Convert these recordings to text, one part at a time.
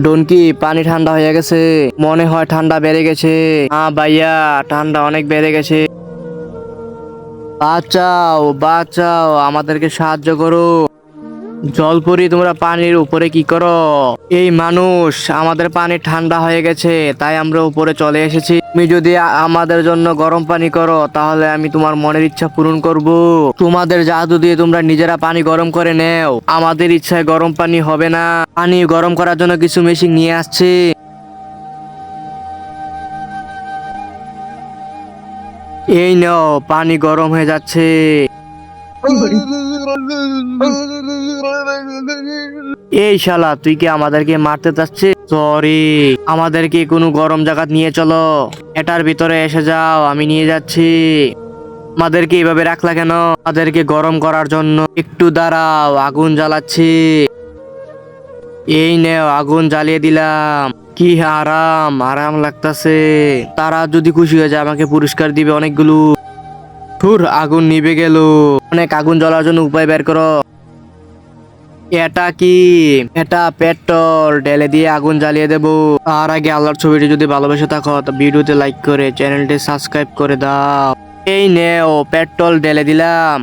ডনকি, পানি ঠান্ডা হয়ে গেছে, মনে হয় ঠান্ডা বেড়ে গেছে। হ্যাঁ ভাইয়া, ঠান্ডা অনেক বেড়ে গেছে। বাঁচাও বাঁচাও, আমাদেরকে সাহায্য করো। জলপরি, তোমরা পানির উপরে কি করো? এই মানুষ, আমাদের পানি ঠান্ডা হয়ে গেছে, তাই আমরা উপরে চলে এসেছি। তুমি যদি আমাদের জন্য গরম পানি করো, তাহলে আমি তোমার মনের ইচ্ছা পূরণ করব। তোমাদের জাদু দিয়ে তোমরা নিজেরা পানি গরম করে নেও, আমাদের ইচ্ছায় গরম পানি হবে না। পানি গরম করার জন্য কিছু মেশিন নিয়ে আসছে। এই নাও, পানি গরম হয়ে যাচ্ছে। এই শালা, তুই কি আমাদেরকে মারতে চাচ্ছিস? সরি, আমাদেরকে কোনো গরম জায়গা নিয়ে চলো। এটার ভিতরে এসে যাও, আমি নিয়ে যাচ্ছি। আমাদেরকে এইভাবে রাখলা কেন? আমাদেরকে গরম করার জন্য। একটু দাঁড়াও, আগুন জ্বালাচ্ছি। এই নেও, আগুন জ্বালিয়ে দিলাম। কি আরাম আরাম লাগতাছে। তারা যদি খুশি হয়ে যায়, আমাকে পুরস্কার দিবে অনেকগুলো। ধুর, আগুন নিভে গেল। অনেক আগুন জ্বলার জন্য উপায় বের করো। এটা কি? এটা পেট্রোল, ঢেলে দিয়ে আগুন জ্বালিয়ে দেবো। তার আগে আল্লাহর ছবিটি যদি ভালোবেসে থাকো, তো ভিডিওতে লাইক করে চ্যানেলটি সাবস্ক্রাইব করে দাও। এই নেও, পেট্রোল ঢেলে দিলাম।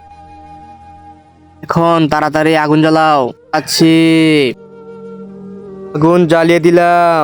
এখন তাড়াতাড়ি আগুন জ্বালাও। আছি, আগুন জ্বালিয়ে দিলাম।